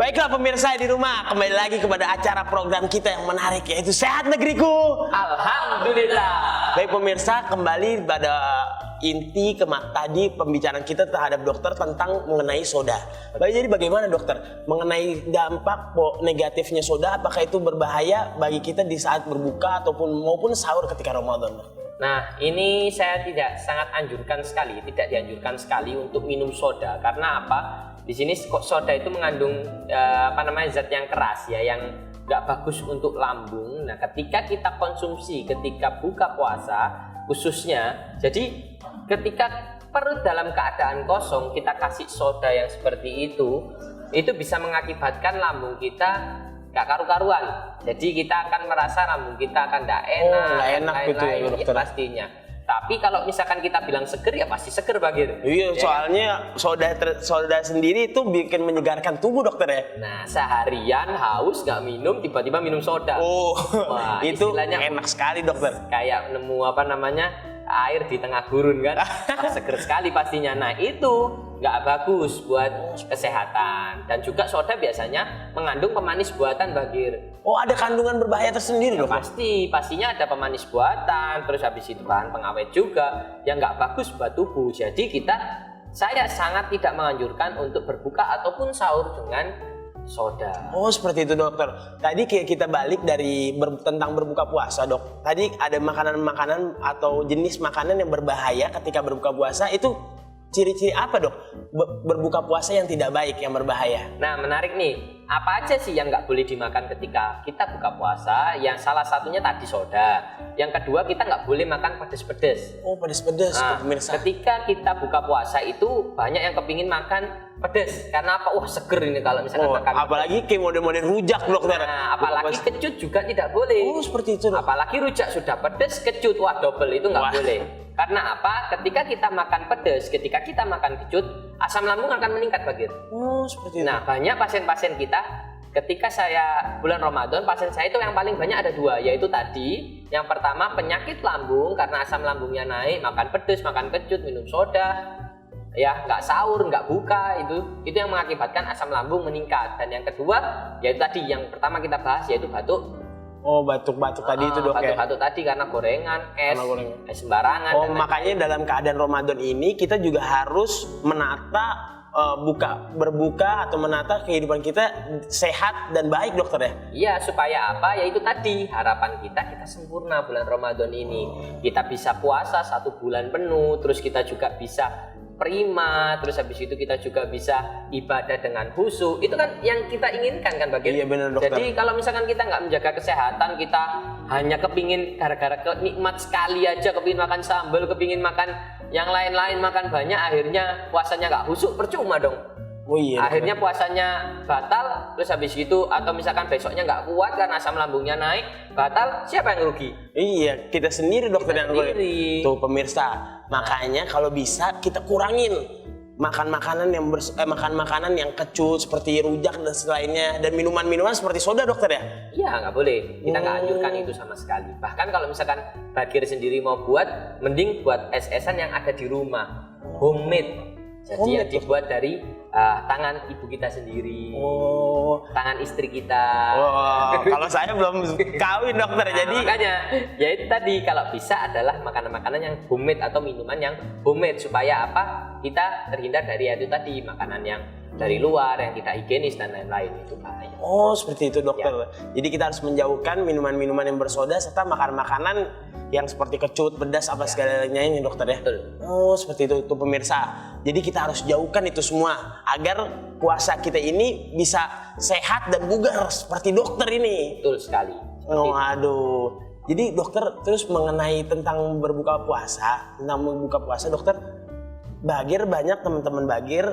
Baiklah pemirsa di rumah, kembali lagi kepada acara program kita yang menarik, yaitu Sehat Negeriku. Alhamdulillah. Baik pemirsa, kembali pada inti tadi pembicaraan kita terhadap dokter tentang mengenai soda. Baik, jadi bagaimana dokter mengenai dampak negatifnya soda? Apakah itu berbahaya bagi kita di saat berbuka maupun sahur ketika Ramadan? Nah, ini saya tidak dianjurkan sekali untuk minum soda. Karena apa? Di sini soda itu mengandung zat yang keras ya, yang nggak bagus untuk lambung. Nah, ketika kita konsumsi ketika buka puasa khususnya, jadi ketika perut dalam keadaan kosong kita kasih soda yang seperti itu bisa mengakibatkan lambung kita nggak karu-karuan. Jadi kita akan merasa lambung kita akan nggak enak, gitu ya, dokter. pastinya. Tapi kalau misalkan kita bilang seger, ya pasti seger Bagir. Iya, soalnya soda sendiri itu bikin menyegarkan tubuh dokter ya. Nah, seharian haus nggak minum, tiba-tiba minum soda. Oh, wah, itu istilahnya enak sekali dokter. Kayak nemu air di tengah gurun kan. Seger sekali pastinya. Nah, itu nggak bagus buat kesehatan. Dan juga soda biasanya mengandung pemanis buatan Bagir. Oh, ada kandungan berbahaya tersendiri dok? Pastinya ada pemanis buatan, terus habis itu bahan pengawet juga yang nggak bagus buat tubuh. Jadi saya sangat tidak menganjurkan untuk berbuka ataupun sahur dengan soda. Oh, seperti itu dokter. Tadi kita balik dari tentang berbuka puasa dok. Tadi ada makanan-makanan atau jenis makanan yang berbahaya ketika berbuka puasa. Itu ciri-ciri apa dok? Berbuka puasa yang tidak baik, yang berbahaya. Nah, menarik nih. Apa aja sih yang nggak boleh dimakan ketika kita buka puasa? Yang salah satunya tadi soda. Yang kedua, kita nggak boleh makan pedes-pedes. Oh, pedes-pedes, nah, pemirsa. Ketika kita buka puasa itu banyak yang kepingin makan pedes. Karena apa? Wah, seger ini kalau misalkan makan apalagi kayak model-model rujak dokter. Nah, apalagi kecut juga tidak boleh. Oh, seperti itu dok. Apalagi rujak sudah pedes, kecut, wah double itu nggak boleh. Karena apa? Ketika kita makan pedas, ketika kita makan kecut, asam lambung akan meningkat Bagir. Oh, seperti itu. Nah, banyak pasien-pasien kita, ketika saya bulan Ramadan, pasien saya itu yang paling banyak ada dua, yaitu tadi, yang pertama penyakit lambung karena asam lambungnya naik, makan pedas, makan kecut, minum soda, ya nggak sahur, nggak buka, itu yang mengakibatkan asam lambung meningkat. Dan yang kedua, yaitu tadi, yang pertama kita bahas yaitu batuk. Oh, batuk-batuk tadi itu dok ya? Batuk-batuk tadi karena gorengan, es sembarangan. Oh, makanya dalam keadaan Ramadan ini kita juga harus menata berbuka atau menata kehidupan kita sehat dan baik dokter ya? Iya, supaya apa? Ya itu tadi, harapan kita sempurna bulan Ramadan ini. Kita bisa puasa 1 bulan penuh, terus kita juga bisa prima, terus habis itu kita juga bisa ibadah dengan khusyuk. Itu kan yang kita inginkan kan Bagir? Iya benar dokter. Jadi kalau misalkan kita nggak menjaga kesehatan, kita hanya kepingin gara-gara nikmat sekali aja, kepingin makan sambal, kepingin makan yang lain-lain, makan banyak, akhirnya puasanya nggak khusyuk, percuma dong. Oh iya. Akhirnya puasanya batal, terus habis itu atau misalkan besoknya nggak kuat karena asam lambungnya naik, batal, siapa yang rugi? Iya, kita sendiri dokter yang rugi. Tuh pemirsa, makanya kalau bisa kita kurangin makan makanan yang kecut seperti rujak dan selainnya, dan minuman-minuman seperti soda dokter ya? Iya, nggak boleh. Kita nggak anjurkan itu sama sekali. Bahkan kalau misalkan Bagir sendiri mau buat, mending buat es-esan yang ada di rumah, homemade. Jadi yang dibuat dari tangan ibu kita sendiri, tangan istri kita. Kalau saya belum kawin dokter, jadi makanya ya itu tadi, kalau bisa adalah makanan-makanan yang homemade atau minuman yang homemade, supaya apa? Kita terhindar dari itu tadi, makanan yang dari luar yang tidak higienis dan lain-lain, itu bahaya. Oh, seperti itu dokter. Ya. Jadi kita harus menjauhkan minuman-minuman yang bersoda serta makanan-makanan yang seperti kecut, pedas, segalanya ini dokter ya. Betul. Oh, seperti itu pemirsa. Jadi kita harus jauhkan itu semua agar puasa kita ini bisa sehat dan bugar seperti dokter ini. Betul sekali. Oh, aduh. Jadi dokter terus mengenai tentang berbuka puasa, dokter, Bagir banyak teman-teman Bagir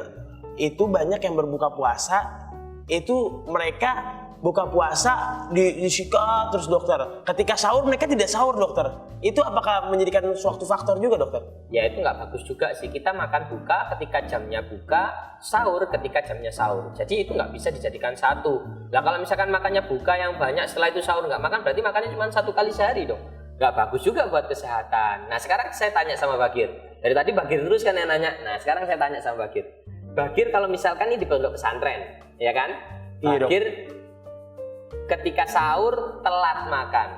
itu banyak yang berbuka puasa itu mereka buka puasa disikat terus dokter. Ketika sahur mereka tidak sahur dokter. Itu apakah menjadikan suatu faktor juga dokter? Ya itu nggak bagus juga sih. Kita makan buka ketika jamnya buka, sahur ketika jamnya sahur. Jadi itu nggak bisa dijadikan satu. Nah kalau misalkan makannya buka yang banyak setelah itu sahur nggak makan, berarti makannya cuma 1 kali sehari dong. Nggak bagus juga buat kesehatan. Nah sekarang saya tanya sama Bagir. Dari tadi Bagir terus kan yang nanya. Nah sekarang saya tanya sama Bagir. Bagir kalau misalkan ini di pondok pesantren, ya kan? Iya, Dok. Bagir ketika sahur telat makan.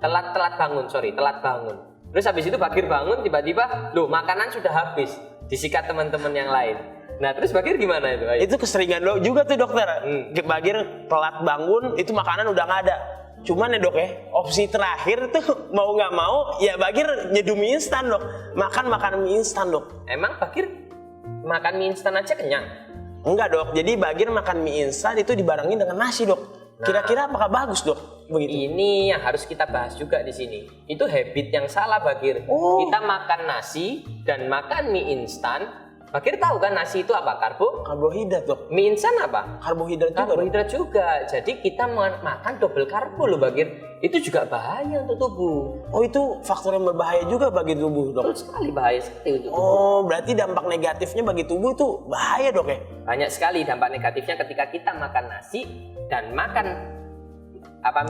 Telat bangun. Terus habis itu Bagir bangun tiba-tiba, loh makanan sudah habis. Disikat teman-teman yang lain. Nah, terus Bagir gimana itu? Ayo. Itu keseringan juga tuh dokter. Bagir telat bangun, itu makanan udah nggak ada. Cuman ya dok ya, opsi terakhir tuh mau nggak mau ya Bagir nyeduh mie instan dok. Makan mie instan dok. Emang Bagir makan mie instan aja kenyang? Enggak dok, jadi Bagir makan mie instan itu dibarengin dengan nasi dok. Kira-kira apakah bagus dok? Begitu. Ini yang harus kita bahas juga di sini. Itu habit yang salah Bagir. Oh. Kita makan nasi dan makan mie instan. Bagir tahu kan nasi itu apa? Karbohidrat dok. Mie instan apa? Karbohidrat juga. Karbohidrat juga. Jadi kita makan double karbo loh Bagir. Itu juga bahaya untuk tubuh. Oh itu faktor yang berbahaya juga bagi tubuh dok. Betul sekali, bahaya sekali untuk tubuh. Oh berarti dampak negatifnya bagi tubuh itu bahaya dok ya? Banyak sekali dampak negatifnya ketika kita makan nasi dan makan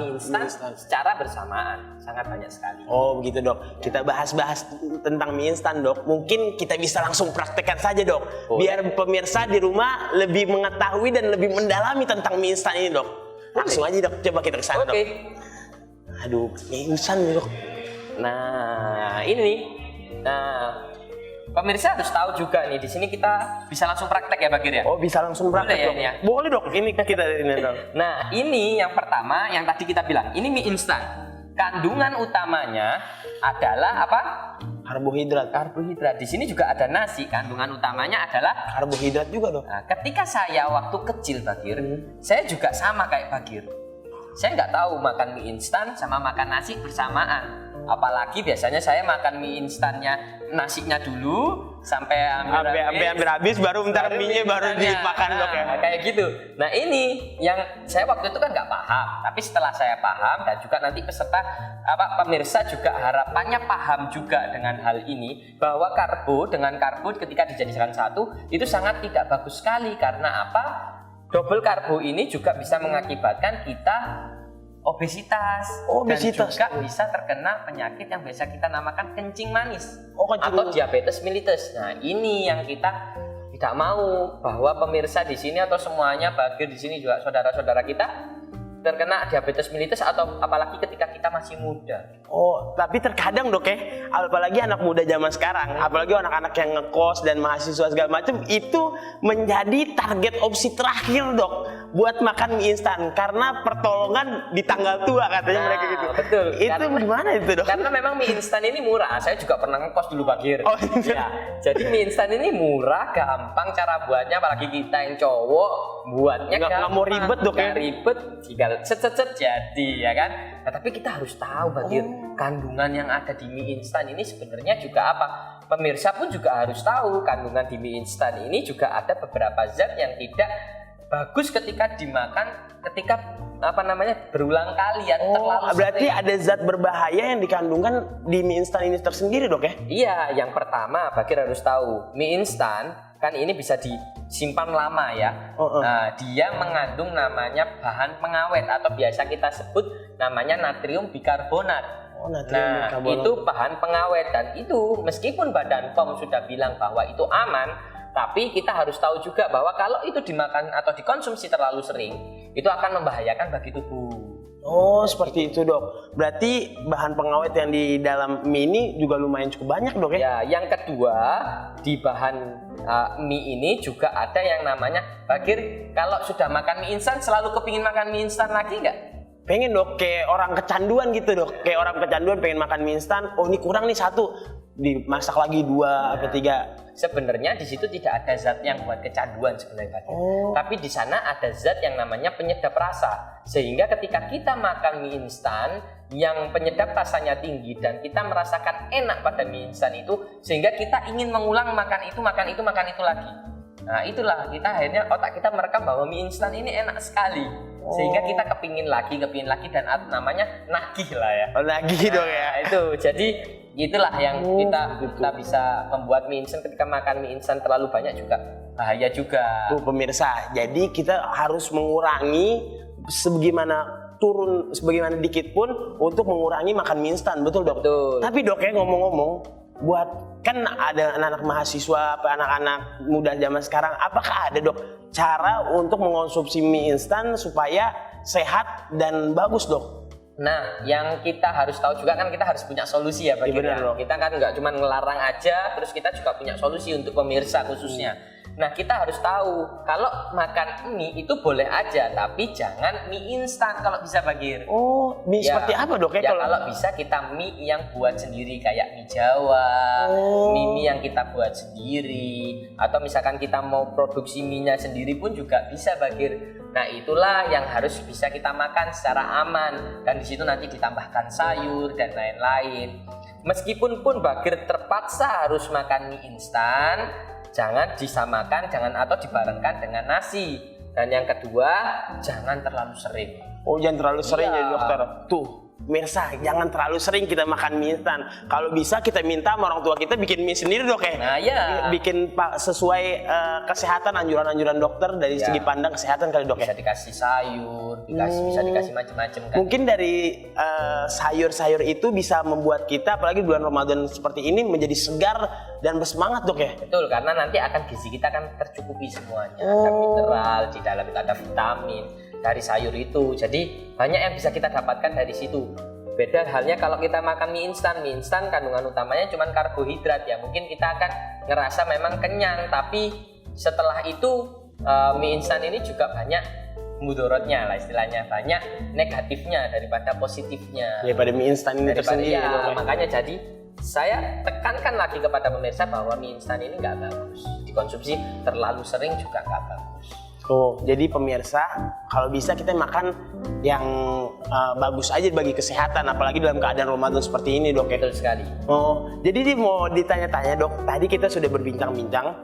mie instan secara bersamaan. Sangat banyak sekali. Oh begitu dok. Kita bahas-bahas tentang mie instan dok. Mungkin kita bisa langsung praktekkan saja dok. Biar pemirsa di rumah lebih mengetahui dan lebih mendalami tentang mie instan ini dok. Langsung aja dok. Coba kita kesana dok. Aduh, mie instan nih dok. Nah ini. Nah pemirsa harus tahu juga nih, di sini kita bisa langsung praktek ya Bagir ya? Oh bisa langsung praktek dok? Ya? Boleh dok, ini kita ini dok. Nah ini yang pertama yang tadi kita bilang, ini mie instan. Kandungan utamanya adalah apa? Karbohidrat. Di sini juga ada nasi, kandungan utamanya adalah karbohidrat juga dok. Nah, ketika saya waktu kecil Bagir, saya juga sama kayak Bagir. Saya nggak tahu makan mie instan sama makan nasi bersamaan. Apalagi biasanya saya makan mie instannya, nasinya dulu sampai hampir habis baru ntar mie-nya baru dimakan dok ya. Kayak gitu. Nah ini yang saya waktu itu kan nggak paham, tapi setelah saya paham dan juga nanti peserta pemirsa juga harapannya paham juga dengan hal ini, bahwa karbo ketika dijadikan satu itu sangat tidak bagus sekali. Karena apa? Double karbo ini juga bisa mengakibatkan kita obesitas dan juga bisa terkena penyakit yang biasa kita namakan kencing manis atau diabetes mellitus. Nah ini yang kita tidak mau, bahwa pemirsa di sini atau semuanya Bagir di sini juga saudara-saudara kita terkena diabetes mellitus, atau apalagi ketika kita masih muda. Oh, tapi terkadang dok ya, apalagi anak muda zaman sekarang, apalagi anak-anak yang ngekos dan mahasiswa segala macam, itu menjadi target opsi terakhir dok buat makan mie instan karena pertolongan di tanggal tua katanya mereka gitu. Betul. Itu gimana itu dok? Karena memang mie instan ini murah. Saya juga pernah ngekos dulu Bagir. Oh, ya. Jadi mie instan ini murah, gampang cara buatnya, apalagi kita yang cowok buatnya nggak mau ribet dok ya? Ribet, tinggal cet jadi ya kan. Nah, tapi kita harus tahu Bagir, kandungan yang ada di mie instan ini sebenarnya juga apa? Pemirsa pun juga harus tahu kandungan di mie instan ini juga ada beberapa zat yang tidak bagus ketika dimakan, ketika berulang kali atau terlalu berarti sering. Ada zat berbahaya yang dikandungkan di mie instan ini tersendiri dok ya? Iya, yang pertama Bagir harus tahu, mie instan kan ini bisa disimpan lama ya. Nah, dia mengandung namanya bahan pengawet atau biasa kita sebut namanya natrium bikarbonat. Itu bahan pengawet, dan itu meskipun Badan POM sudah bilang bahwa itu aman, tapi kita harus tahu juga bahwa kalau itu dimakan atau dikonsumsi terlalu sering, itu akan membahayakan bagi tubuh. Oh, seperti itu dok. Berarti bahan pengawet yang di dalam mie ini juga lumayan cukup banyak dok ya? Ya, yang kedua di bahan mie ini juga ada yang namanya, Bagir kalau sudah makan mie instan selalu kepingin makan mie instan lagi nggak? Pengen dok, kayak orang kecanduan gitu dok. Kayak orang kecanduan pengen makan mie instan, oh ini kurang nih satu, dimasak lagi 2 atau 3. Sebenarnya di situ tidak ada zat yang buat kecanduan sebenarnya, tapi di sana ada zat yang namanya penyedap rasa. Sehingga ketika kita makan mie instan yang penyedap rasanya tinggi dan kita merasakan enak pada mie instan itu, sehingga kita ingin mengulang makan itu lagi. Nah itulah kita akhirnya otak kita merekam bahwa mie instan ini enak sekali, sehingga kita kepingin lagi dan namanya nagih lah ya. Nagih dong ya. Itu jadi itulah yang kita bisa membuat mie instan. Ketika makan mie instan terlalu banyak juga bahaya juga. Tuh pemirsa, jadi kita harus mengurangi sebagaimana dikit pun untuk mengurangi makan mie instan, betul dok? Betul. Tapi dok ya ngomong-ngomong, buat kan ada anak-anak mahasiswa, anak-anak muda zaman sekarang, apakah ada dok cara untuk mengonsumsi mie instan supaya sehat dan bagus dok? Nah, yang kita harus tahu juga kan kita harus punya solusi ya Bagir. benar, dok. Kita kan nggak cuma ngelarang aja, terus kita juga punya solusi untuk pemirsa khususnya. Nah, kita harus tahu kalau makan mie itu boleh aja, tapi jangan mie instan kalau bisa Bagir. Oh, mie Ya, seperti apa dok? Ya kalau bisa kita mie yang buat sendiri kayak mie Jawa, mie yang kita buat sendiri, atau misalkan kita mau produksi mie-nya sendiri pun juga bisa Bagir. Nah itulah yang harus bisa kita makan secara aman, dan di situ nanti ditambahkan sayur dan lain-lain. Meskipun pun Bagir terpaksa harus makan mie instan, jangan disamakan atau dibarengkan dengan nasi. Dan yang kedua, jangan terlalu sering. Oh, jangan terlalu sering Iya. ya dokter. Tuh, pemirsa, jangan terlalu sering kita makan mie instan. Kalau bisa kita minta sama orang tua kita bikin mie sendiri dok ya. Nah ya, Bikin sesuai kesehatan, anjuran-anjuran dokter dari Ya. segi pandang kesehatan kali dok bisa ya. dikasih sayur, bisa dikasih macam-macam kan. Mungkin dari sayur-sayur itu bisa membuat kita, apalagi bulan Ramadan seperti ini, menjadi segar dan bersemangat dok ya. Betul, karena nanti akan gizi kita kan tercukupi semuanya. Ada mineral, di dalam itu ada vitamin dari sayur itu. Jadi banyak yang bisa kita dapatkan dari situ. Beda halnya kalau kita makan mie instan kandungan utamanya cuma karbohidrat ya. Mungkin kita akan ngerasa memang kenyang, tapi setelah itu mie instan ini juga banyak mudorotnya lah istilahnya, banyak negatifnya daripada positifnya. Daripada mie instan ini Daripada tersendiri ya, dok ya. makanya jadi saya tekankan lagi kepada pemirsa bahwa mie instan ini nggak bagus. Dikonsumsi terlalu sering juga nggak bagus. Oh, jadi pemirsa, kalau bisa kita makan yang bagus aja bagi kesehatan, apalagi dalam keadaan Ramadan seperti ini dok ya. Betul sekali. Oh, jadi mau ditanya-tanya dok, tadi kita sudah berbincang-bincang,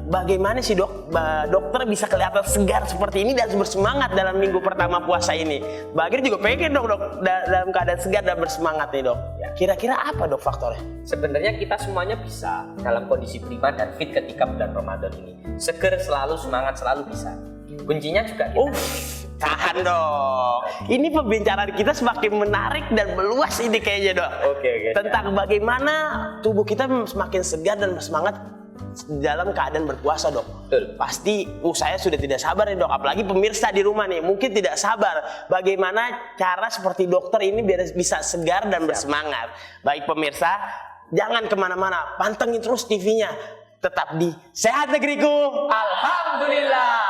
bagaimana sih dok, dokter bisa kelihatan segar seperti ini dan bersemangat dalam minggu pertama puasa ini? Bagir juga pengen dok dalam keadaan segar dan bersemangat nih dok. Kira-kira apa dok faktornya? Sebenarnya kita semuanya bisa dalam kondisi prima dan fit ketika bulan Ramadan ini. Seger selalu, semangat selalu bisa. Kuncinya juga kita. Tahan dok. Ini pembicaraan kita semakin menarik dan meluas ini kayaknya dok. Oke. Tentang bagaimana tubuh kita semakin segar dan bersemangat dalam keadaan berpuasa dok. Betul. Pasti saya sudah tidak sabar nih dok, apalagi pemirsa di rumah nih mungkin tidak sabar bagaimana cara seperti dokter ini biar bisa segar dan bersemangat. Baik pemirsa, jangan kemana-mana, pantengin terus TV-nya, tetap di Sehat Negeriku. Alhamdulillah.